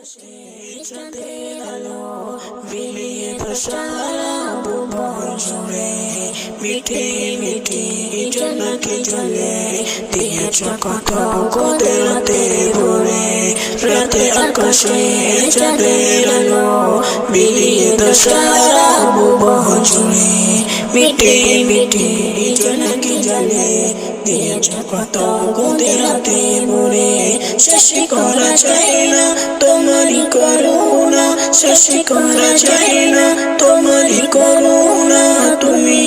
চাঁদের আলো বিলিয়ে সারা ভুবন জুড়ে মিঠে মিঠে জোনাকি জ্বলে দিয়েছ কত কুদরতে ভরে রাতে আকাশে চাঁদের আলো বিলিয়ে সারা ভুবন জুড়ে মিঠে মিঠে জোনাকি জ্বলে দিয়েছ কত কুদরতে ভরে শেষ করা যায় না তোমারি করুণা শেষ করা যায় না তোমারি করুণা তুমি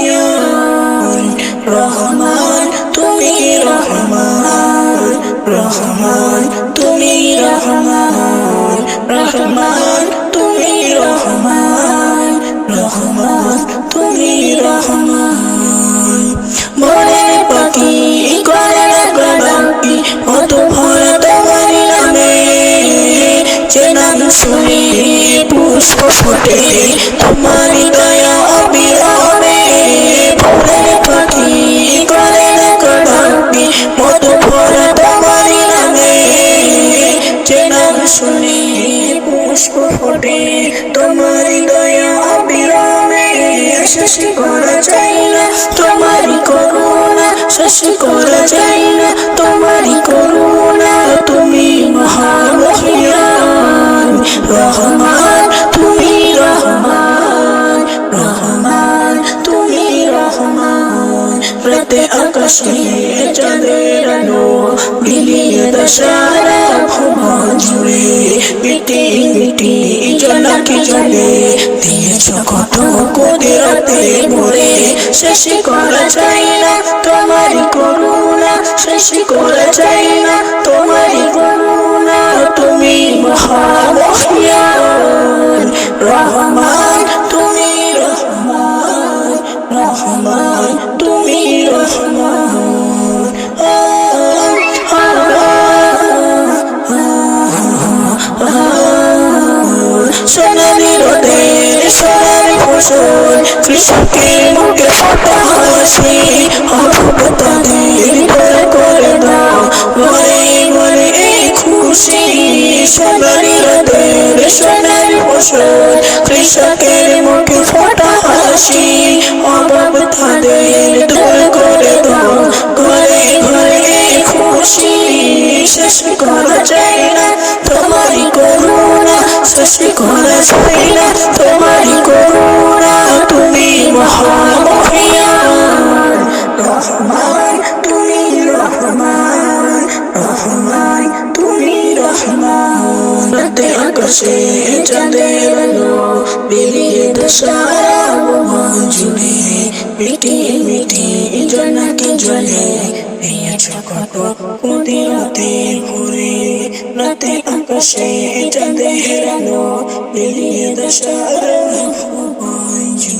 মহামহিয়ান রহমান তুমি রহমান রহমান তুমি রহমান রহমান তুমি রহমান রহমান তুমি রহমান মনে পাখি করে গলাপি অত ভরা তোমারি নামে যে নাম শুনে পুষ্প ফোটে তোমারি দয়া অবিরামে মনে পাখি করে গলাপি অত ভরা তোমারি নামে যে নাম শুনে পুষ্প ফোটে তোমারি দয়া অবিরামে শেষ করা যায় না তোমারি করুণা শেষ করা যায় না তোমারি করুণা তুমি মহামহিয়ান রহমান তুমি রহমান রহমান তুমি রহমান রাতে আকাশে চাঁদের আলো বিলিয়ে সারা ভুবন জুড়ে মিটি মিটি জোনাকি জ্বলে দিয়েছ কত কুদরতে ভরে শেষ করা যায় না তোমারি করুণা শেষ করা যায় না তোমারি করুণা তুমি মহামহিয়ান রহমান তুমি রহমান রহমান তুমি রহমান সোনালি রোদের সোনালি ফসল কৃষকের মুখে ফোটা হাসি অভাব তাদের দয়া করে দাও ঘরে ঘরে এই খুশি সোনালি রোদের সোনালি ফসল কৃষকের মুখে ফোটা হাসি অভাব তাদের দয়া করে দাও ঘরে ঘরে এই খুশি শেষ করা যায় না তোমারি করুণা শেষ করা যায় না তোমারি করুণা তুমি মহামহিয়ান রহমান তুমি রহমান রহমান তুমি রহমান রাতে আকাশে চাঁদের আলো বিলিয়ে সারা ভুবন জুড়ে মিটি মিটি জোনাকি জ্বলে দিয়েছ কত কুদরতে ভরে রাতে আকাশে চাঁদের আলো বিলিয়ে সারা ভুবন জুড়ে।